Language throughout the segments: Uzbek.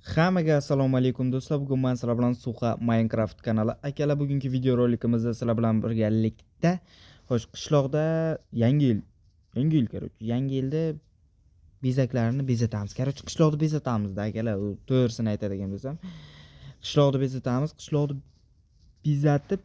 Hammaga assalomu alaykum do'stlar. Bugun men sizlar bilan Suqa Minecraft kanali. Akalar, bugungi video rolikimizda sizlar bilan birgalikda qishloqda yangi yil yangi yilda bezaklarini bezatamiz. Qishloqni bezatamiz-da akalar. To'g'risini aytadigan bo'lsam, qishloqni bezatamiz. Qishloqni bezatib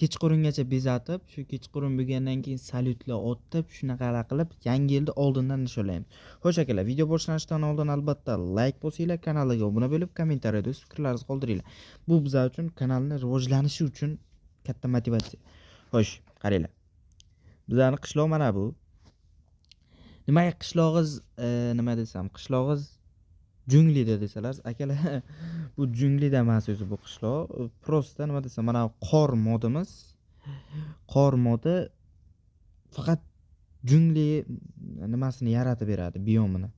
kechqurungacha bezatib, shu kechqurun bo'lgandan keyin salyutlar otib, shunaqalar qilib yangi yilni oldindan nishonlaymiz. Xo'sh akalar, video boshlanishidan oldin albatta like bosinglar, kanalga obuna bo'lib, kommentariyada o'z fikrlaringizni qoldiringlar. Bu bizlar uchun kanalning rivojlanishi uchun katta motivatsiya. Xo'sh, qaranglar. Bizlarning qishloq mana bu. Nimaga qishlog'iz, nima desam, qishlog'iz junglida desalar, akalar, bu junglida emas o'zi bu qishloq. Prosta nima desam, mana qor modimiz. Qor modi faqat jungli nimasini yaratib beradi, biomini.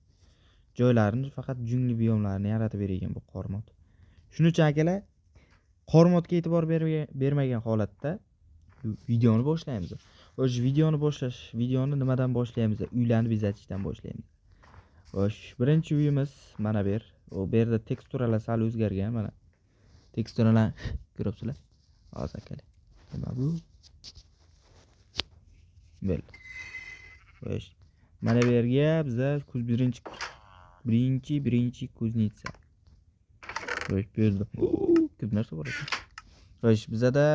Joylarini faqat jungli biomlarini yaratib bergan bu qor mod. Shuning uchun akalar, qor modga e'tibor bermagan holatda videoni boshlaymiz. O'sha videoni nimadan boshlaymiz? Uylarni bezatishdan boshlaymiz. Xo'sh, birinchi uyimiz mana bu yer. U yerda teksturalar sal o'zgargan, mana. Teksturalar ko'ryapsizlar? Hozir akalar. Nima bu? Bo'ldi. Xo'sh. Mana bu yerga bizlar birinchi kuznitsa. Xo'sh, bu yerda ko'p narsa bor ekan. Xo'sh, bizada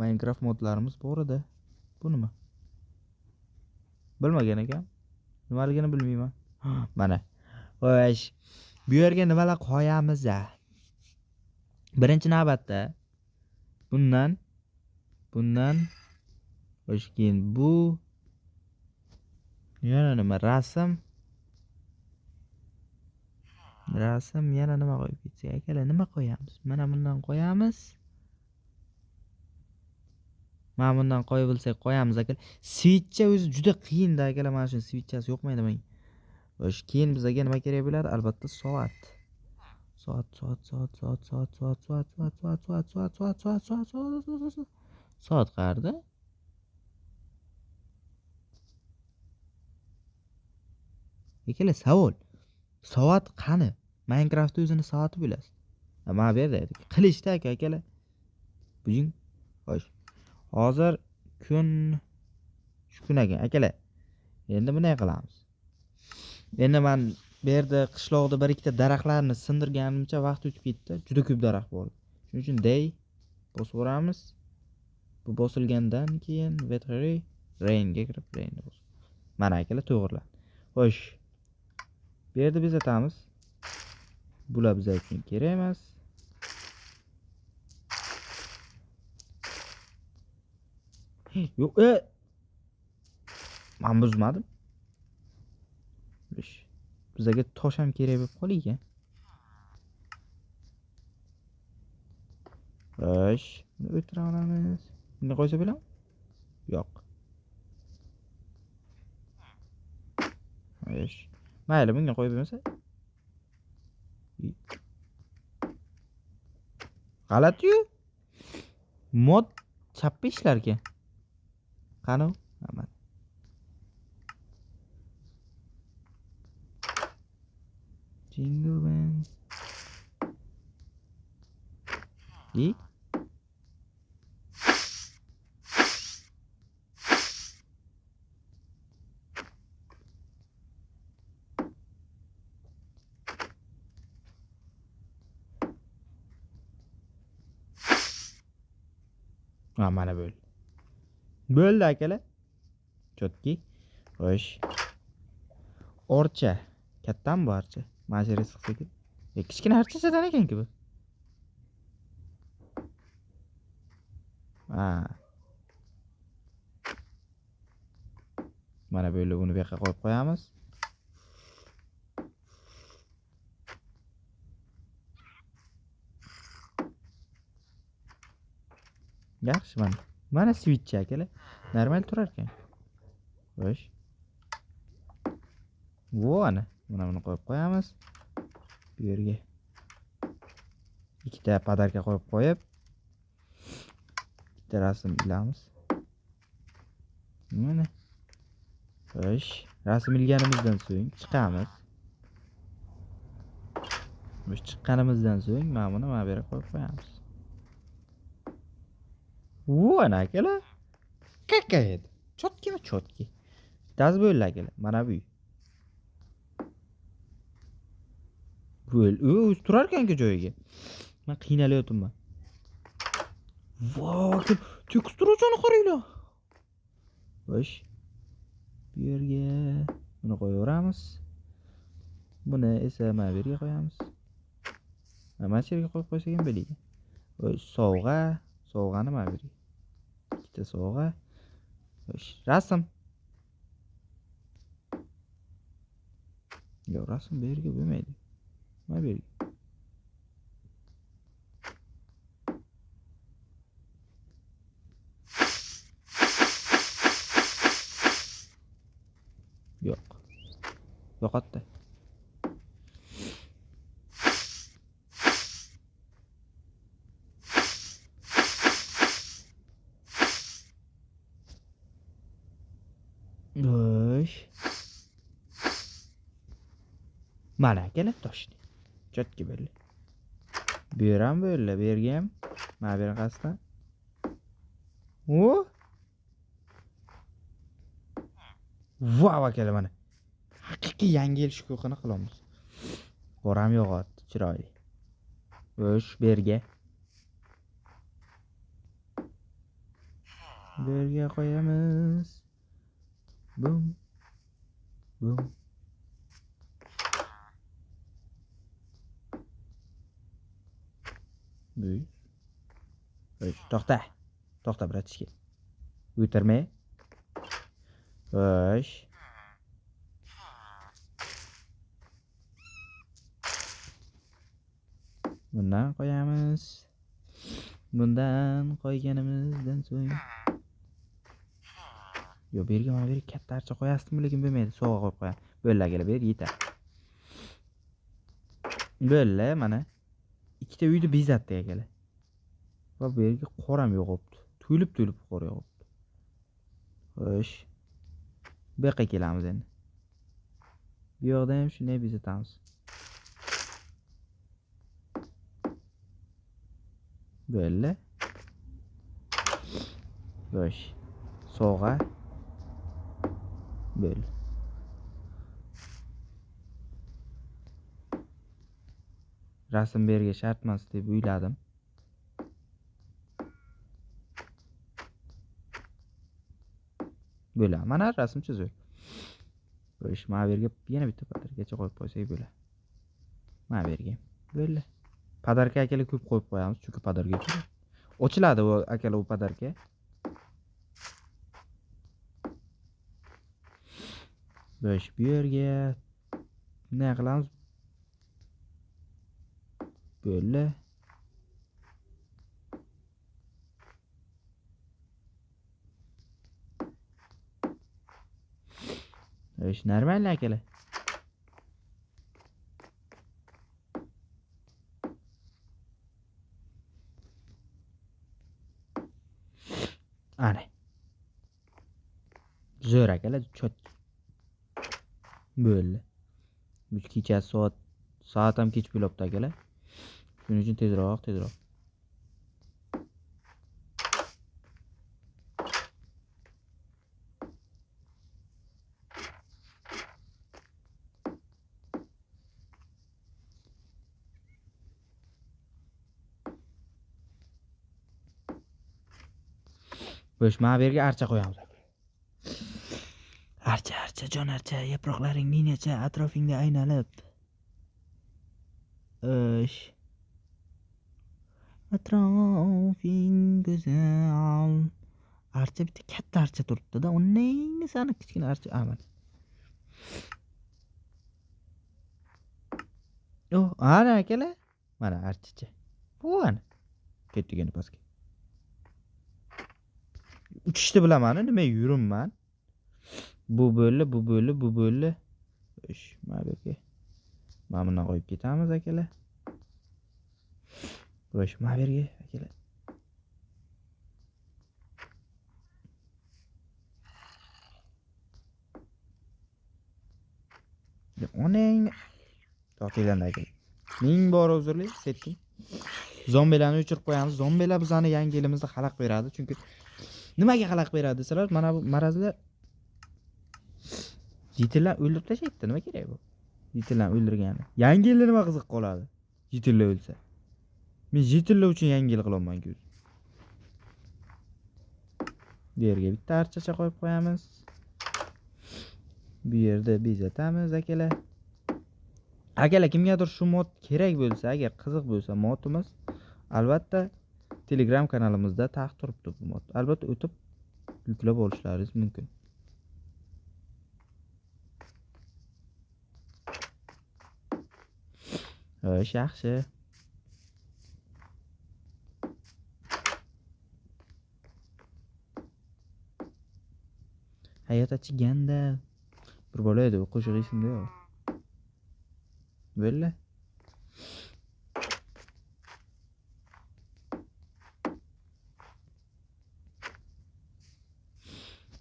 Minecraft modlarimiz bor edi. Bu nima? Bilmagan ekan. Nimaligini bilmayman. Mana. Xo'sh, bu yerga nimalar qo'yamiz? Birinchi navbatda bundan xo'sh, keyin bu yana nima? Rasm yana nima qo'yib ketsak akalar, nima qo'yamiz? Mana bundan qo'yamiz. Mana bundan qo'yib bilsak qo'yamiz akalar. Switchcha o'zi juda qiyin-da akalar, mana shu switchchasi yo'qmaydi menga. Xo'sh, keyin bizga nima kerak bo'ladi? Albatta soat. Soat qayerda? Akalar, savol. Soat qani? Minecraftda o'zini soati bilasiz. Mana bu yerda qilishda akalar. Bugun xo'sh. Hozir shu kun ekan akalar. Endi bunday qilamiz. Endi men bu yerda qishloqda bir ikkita daraxtlarni sindirganimcha vaqt o'tib ketdi. Juda ko'p daraxt bor. Shuning uchun bosib o'ramiz. Bu bosilgandan keyin rainga kirib rainni bosib. Mana akalar to'g'riladi. Xo'sh. Bu yerda bezatamiz. Bular bizga uchun kerak emas. Yo'q, men buzmadim. Bizga tosh ham kerak bo'lib qolgan. Xo'sh, buni o'tira olamiz. Buni qo'ysa bo'ladimi? Yo'q. Xo'sh. Mayli, bunga qo'yib bo'lmasa. G'alati-yu. Mod chappa ishlar ekan. Qani? Aman. Jingle bells. Mana bo'ldi. Bo'ldi akalar. Chotki. Xo'sh. Orcha. Kattami bu orcha? Mana shu siqsak. Kichkina orchachadan ekan-ku bu. Mana bo'ldi, buni bu yoqqa qo'yib qo'yamiz. Yaxshi, mana switch akalar. Normal turar ekan. Xo'sh. Mana buni qo'yib qo'yamiz. Bu yerga ikkita padarka qo'yib bitta rasm ilamiz. Mana. Xo'sh, rasm ilganimizdan so'ng chiqamiz. Bu chiqqanimizdan so'ng mana buni mana bu yerga qo'yib qo'yamiz. Ana akalar. Какая это? Chotkimi chotki? Bittasi bo'ldi akalar. Mana bu. Bo'l. O'zi turar ekan-ku joyiga. Men qiynalayapman. Voy, teksturachani qaranglar. Xo'sh. Bu yerga buni qo'yaveramiz. Buni esa mana bu yerga qo'yamiz. Mana shu yerga qo'yib qo'ysak ham bo'ladi. Xo'sh, sovg'ani mana bu yerga. Ikkita sovg'a. Xo'sh, rasm. Yo'q, rasm bu yerga bo'lmaydi. Mana bu yerga. Yo'q. Yo'qotdi. Xo'sh. Mana akalar toshni. Chotki bo'ldi. Bu yer ham bo'ldi, bu yerga ham. Mana bu yerga qasdan. Vau akalar mana. Haqiqiy yangi yil shukuhini qilamiz. Qoram yog'otdi, chiroyli. Xo'sh, bu yerga. Bu yerga qo'yamiz. Bum. Bum. Bu. Xo'sh, to'xta, bratishka. O'tirmay. Xo'sh. Bundan qo'yamiz. Bundan qo'yganimizdan so'ng. Yo, bu yerga mana bu yerga katta archa qo'yasizmi, lekin bo'lmaydi. Sovg'a qo'yib qo'yam. Bo'ldi akalar, bu yer yetar. Bo'ldi, mana. Ikkita uyni bezatdik akalar. Va bu yerga qoram yo'qopti. To'lib qor yo'qopti. Xo'sh. Bu yoqqa kelamiz endi. Bu yoqda ham shunday bezatamiz. Bo'ldi. Xo'sh. Sovg'a. Bo'ldi. Rasm bu yerga shart emas deb o'yladim. Bo'ladi. Mana rasm chizib. Xo'sh, mana bu yerga yana bitta padarkacha qo'yib qo'ysak bo'ladi. Mana bu yerga. Bo'ldi. Padarka akalar ko'p qo'yib qo'yamiz, chunki padarka kerak. Ochiladi u akalar u padarka. Xo'sh, bu yerga nima qilamiz? Bo'ldi. Xo'sh, normal akalar. Ana. Zo'r akalar, chot. Bo'ldi. Bu kechasi soat ham kech bo'libdi akalar. Shuning uchun tezroq. Xo'sh, mana bu yerga archa qo'yamiz. Archa, jon archa, yaproqlaring ninacha atrofingda aynalib. Xo'sh. Atrofing go'zal. Archa bitta katta archa turibdi-da. Undan sani kichkina archa aman. Ana akalar. Mana archacha. Bu ana. Ketdigani pastga. Uchishni bilaman, nima yuribman. Bu bo'ldi. Xo'sh, mana bu yerga. Mana bundan qo'yib ketamiz akalar. Xo'sh, mana bu yerga akalar. Onang tortilganda akalar. Ming bor uzrli setting. Zombilarni o'chirib qo'yamiz. Zombilar bizani yangi yilimizda xalaq beradi. Chunki nimaga xalaq beradi desalar, mana bu marazlar yitillar o'ldirib tashlaydi. Nima kerak bu? Yitillarni o'ldirgani. Yangi yilda nima qiziq qoladi? Yitillar o'lsa. Men yitillar uchun yangi yil qilaman-ku. Bu yerga bitta archacha qo'yib qo'yamiz. Bu yerda bezatamiz akalar. Akalar, kimgadir shu mod kerak bo'lsa, agar qiziq bo'lsa modimiz, albatta Telegram kanalimizda taxt turibdi bu mod. Albatta o'tib yuklab olishlaringiz mumkin. Xo'sh, yaxshi. Hayot achiganda bir bola edi, u qo'shiq esimda yo'q. Bo'ldi.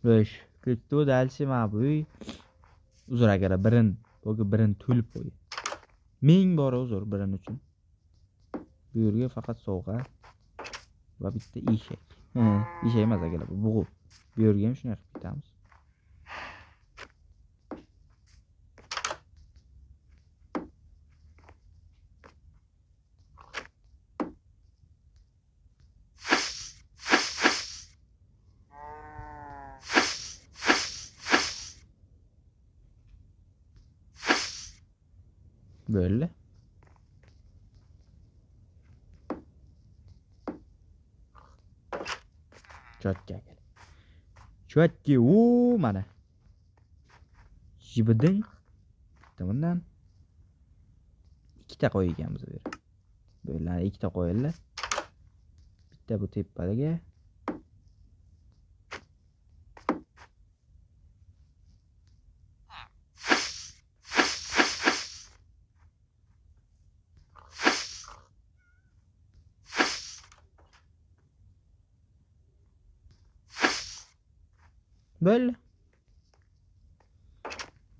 Xo'sh, ketdi dalshi ma'buy. Uzr akalar, birin to'lib qo'y. Ming bor uzr birin uchun. Bu yerga faqat sovg'a va bitta eshak. Eshak emas akalar, bu bug'u. Bu yerga ham shunday qilib ketamiz. Bo'ldi. Chotga akalar. Chotga mana. Jibidin. Bundan ikkita qo'yganmiz bu yerga. Bo'ldi, ikkita qo'yildi. Bitta bu tepasiga. Bo'ldi.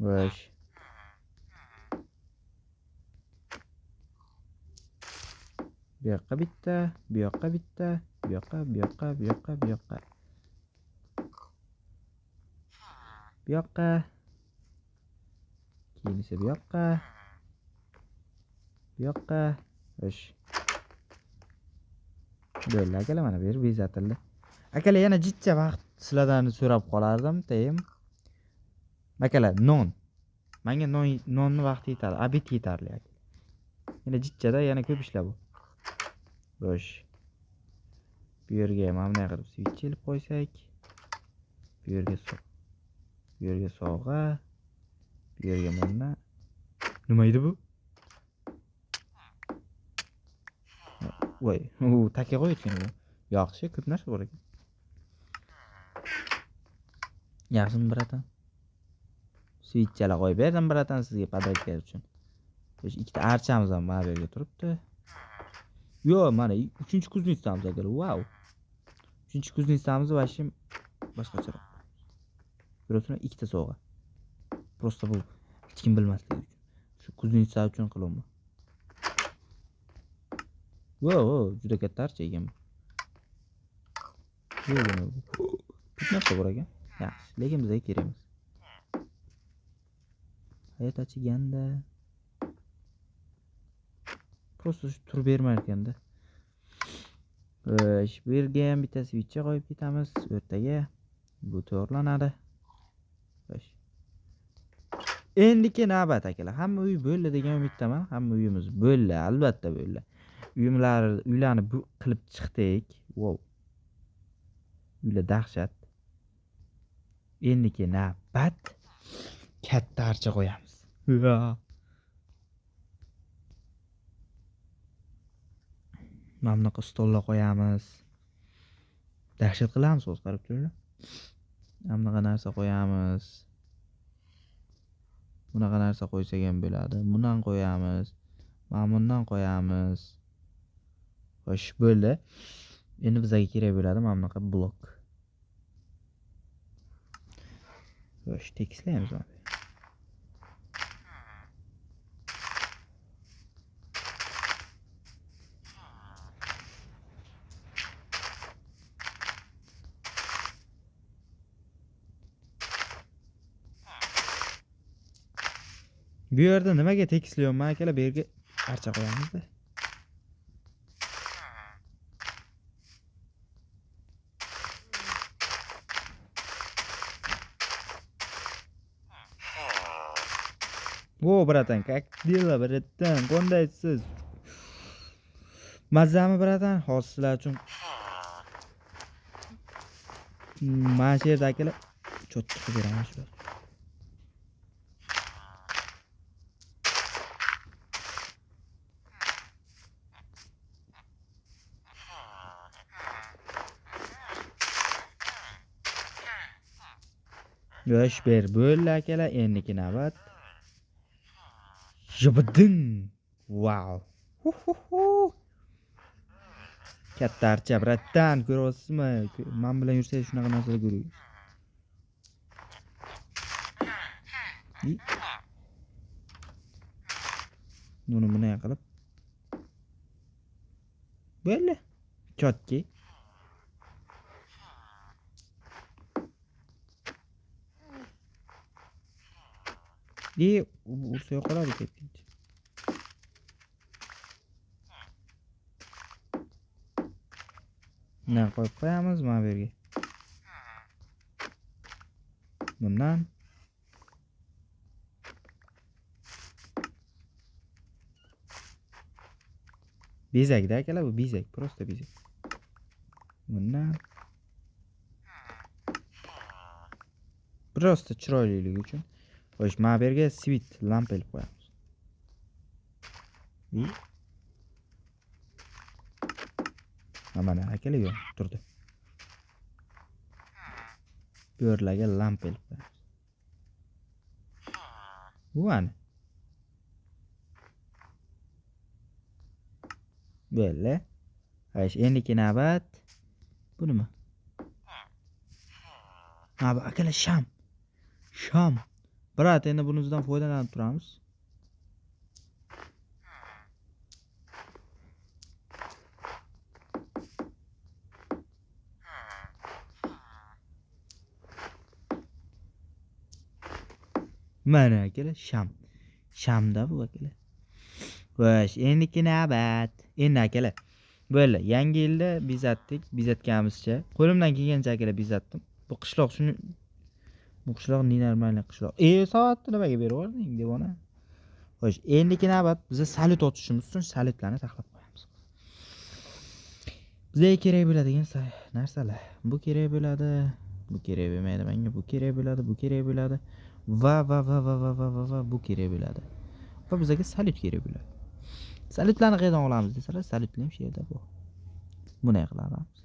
Vosh. Bu yoqqa bitta, bu yoqqa bitta, bu yoqqa, bu yoqqa, bu yoqqa, bu yoqqa. Bu yoqqa. Keyin esa bu yoqqa. Bu yoqqa. Xo'sh. Bo'ldi akalar, mana bu yer bezatildi. Akalar, yana jichcha vaqt sizlardan so'rab qolardim, tayim. Akalar, non. Menga nonni vaqti yetadi, obed yetarli aka. Yana jichchada yana ko'p ishlar bu. Xo'sh. Bu yerga mana bunday qilib switch ilib qo'ysak. Bu yerga sovg'a. Bu yerga mana. Nima edi bu? Voy, u taka qo'yayotgan bu. Yaxshi, ko'p narsa bor ekan. Yaxshimi biratan? Switchlar qo'yib berdim biratan sizga podarka uchun. O'sha ikkita archamiz ham mana bu yerga turibdi. Yo, mana 3-kuznitsamiz akalar. Wow. 3-kuznitsamiz va shim boshqacharoq. Biro'sini ikkita sovg'a. Prosta bu hech kim bilmasligi uchun. Shu kuznitsa uchun qilaman. Wow, juda katta archa ekan. Ko'p narsa bor ekan. Yaxshi, lekin bizga kerak emas. Hayot achiganda prosta turib bermar ekanda. Bu yerga ham bitta switch qo'yib ketamiz o'rtaga. Bu to'g'rilanadi. Xo'sh. Endiki navbat akalar. Hamma uy bo'ldi degan umiddaman. Hamma uyimiz bo'ldi, albatta bo'ldi. Uylarni bu qilib chiqdik. Wow. Uylar dahshat. Endiki navbat katta archa qo'yamiz. Mana bunaqa stollar qo'yamiz. Dahshat qilamiz, o'z qarab turinglar. Mana bunaqa narsa qo'yamiz. Bunaqa narsa qo'ysak ham bo'ladi. Bundan qo'yamiz. Mana bundan qo'yamiz. Xo'sh, bo'ldi. Endi bizga kerak bo'ladi mana bunaqa blok. Xo'sh, tekislaymiz mana. Bu yerda nimaga tekislayapman akalar? Bu yerga archa qo'yamiz-da. O bratan, как дела, bratan? Qandaysiz? Mazami bratan? Hozir sizlar uchun mana shu yerda akalar cho'tqa qilib beraman shular. Yosh ber bo'ldi akalar, endiki navbat. Jibidin. Wow. Katta archa bratan, ko'ryapsizmi? Men bilan yursangiz shunaqa narsalar ko'rasiz. Buni qilib. Bo'ldi. Chotki. Ursa yo'qoladi ketdi. Bundan qo'yib qo'yamiz mana bu yerga. Bundan bezakda akalar, bu bezak, просто bezak. Bundan просто chiroyliligi uchun. Xo'sh, mana bu yerga switch lampa ilib qo'yamiz. Mana akalar yo'q, turdi. Bu yerlarga lampa ilib qo'yamiz. Bu ana. Bo'ldi. Xo'sh, endiki navbat bu nima? Ha, bu akalar sham. Sham. Birat, endi bunisidan foydalanib turamiz. Mana akalar sham. Shamda bu akalar. Xo'sh, endiki navbat. Endi akalar. Bo'ldi, yangi yilda bezatdik, bezatganimizcha. Qo'limdan kelgancha akalar bezatdim. Bu qishloq shuni bu qishloq nenormalniy qishloq. Soatni nimaga berib yubording deb ona. Xo'sh, endiki navbat biza salut otishimiz uchun salutlarni taxlab qo'yamiz. Bizga kerak bo'ladigan narsalar. Bu kerak bo'ladi, bu kerak bo'lmaydi menga, bu kerak bo'ladi, bu kerak bo'ladi. Va bu kerak bo'ladi. Va bizga salut kerak bo'ladi. Salutlarni qayerdan olamiz desalar, salutlar ham shu yerda bor. Buni qilamiz.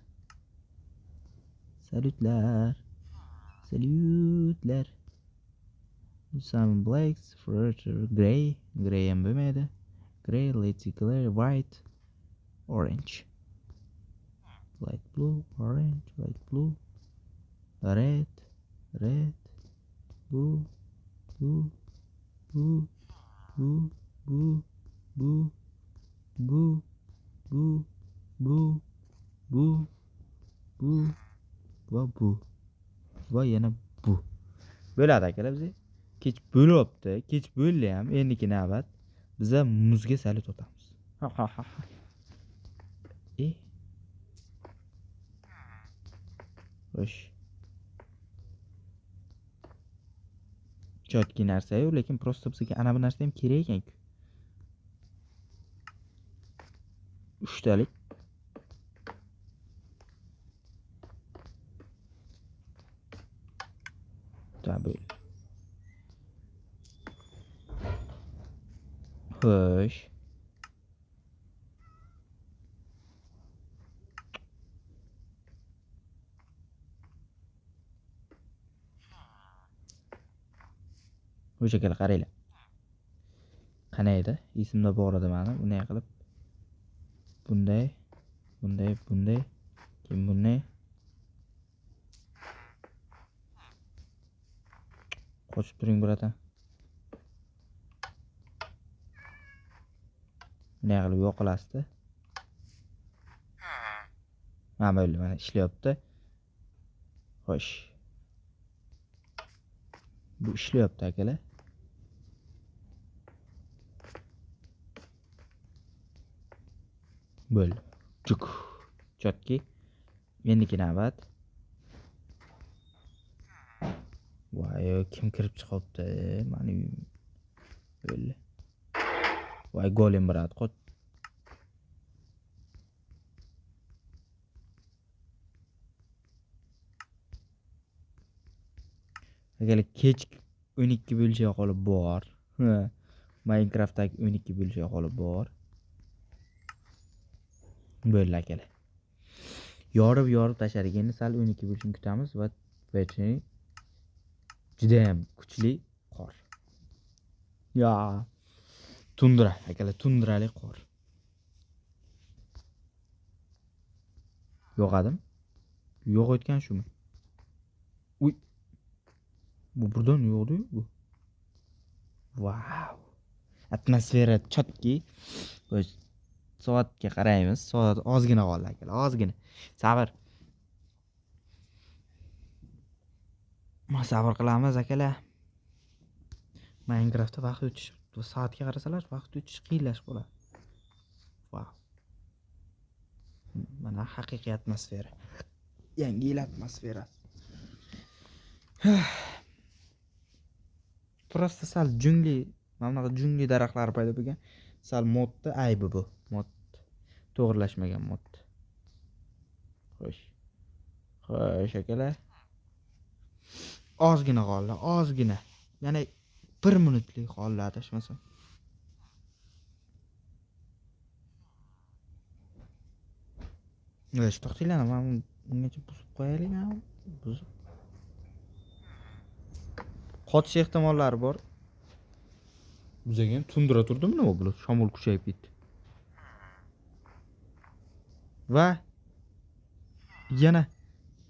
Salutlar. Salutlar. Some blacks, fruit, gray ham bo'lmaydi. Gray, let's color, white, orange. Light blue, orange, light blue, red, blue, blue, blue, blue, blue, blue, blue, blue, blue, blue, blue, va bu. Va yana bu. Bo'ladi akalar bizga. Kech bo'lyapti, kech bo'ldi ham. Endiki navbat biza muzga salut otamiz. Ha. Xo'sh. Chotki narsa-yu, lekin просто bizga ana bu narsa ham kerak ekan-ku. 3 talik. Tabii. Xo'sh. O'sha kala qaranglar. Qana edi? Esimda bor edi meni. Bunday qilib bunday, keyin bunday. Qochib turing biratan. Bunday qilib yo'q qilasizda. Mana bo'ldi, mana ishlayapti. Xo'sh. Bu ishlayapti akalar. Bo'ldi. Juk. Chotki. Mendiki navbat. Voy, kim kirib chiqibdi? Meni uyim. Bo'ldi. Voy, golem birat qot. Agar kech 12 bo'lsa qolib bor. Minecraftdagi 12 bo'lsa qolib bor. Bo'ldi akalar. Yorib tashlariga sal 12 bo'lishini kutamiz va bechni juda ham kuchli qor. Ya, tundra akalar, tundrali qor. Yo'qadim. Yo'q o'tgan shumi? Uy. Bu birdan yo'qdi bu. Wow. Atmosfera chotki. O'z soatga qaraymiz. Soat ozgina qoldi akalar, ozgina. Sabr. Sabr qilamiz akalar. Minecraftda vaqt o'tish, soatga qarasalar vaqt o'tish qiyinlashib qoladi. Wow. Mana haqiqiy atmosfera. Yangi yil atmosferasi. Prosta sal jungli, mana jungli daraxtlar paydo bo'lgan. Sal modda aybi bu. Mod to'g'rilashmagan mod. Xo'sh. Xo'sh akalar. Ozgina qoldi, ozgina. Ya'ni 1 minutlik qoldi adashmasam. Yo'q, to'xtinglar, men ungacha buzib qo'yaylik, buzib. Qotish ehtimollari bor. Bizga ham tundra turdimi nima bu? Shamol kuchayib ketdi. Va yana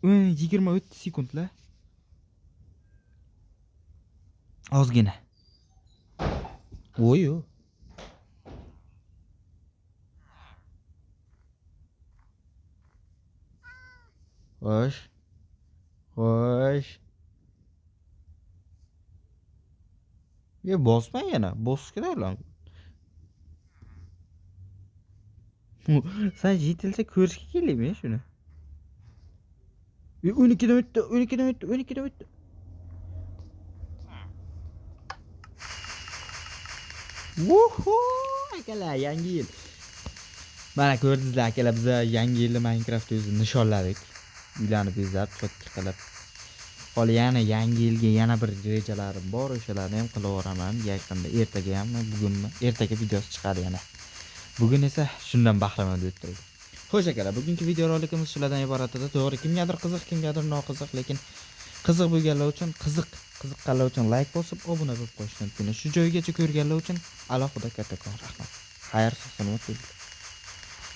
20-30 sekundlar. Ozgina. Voyo. Xo'sh. Xo'sh. Bosma yana. Bosishga tayyorlan. Sen yetilsa ko'rishga kelaymi shuni? 12 dan o'tdi, 12 dan o'tdi, 12 dan o'tdi. Vuhu! Akalar, yangi yil. Mana ko'rdingizlar akalar, biz yangi yilni Minecraft o'zini nishonladik. Uylarni bezab, chotki qilib. Hali yana yangi yilga yana bir rejalarim bor, o'shalarni ham qilaveраman. Yaqinda ertaga hammi, bugunmi? Ertaga videosi chiqadi yana. Bugun esa shundan bahramand o'tdik. Xo'sh akalar, bugungi video rolikimiz shulardan iborat edi. To'g'ri, kimgadir qiziq, kimgadir noqiziq, lekin qiziq bo'lganlar uchun qiziqqanlar uchun like bosib, obuna bo'lib qo'yishni unutmang. Shu joygacha ko'rganlar uchun alohida kattakon rahmat. Xayr, sog' salomat bo'ling.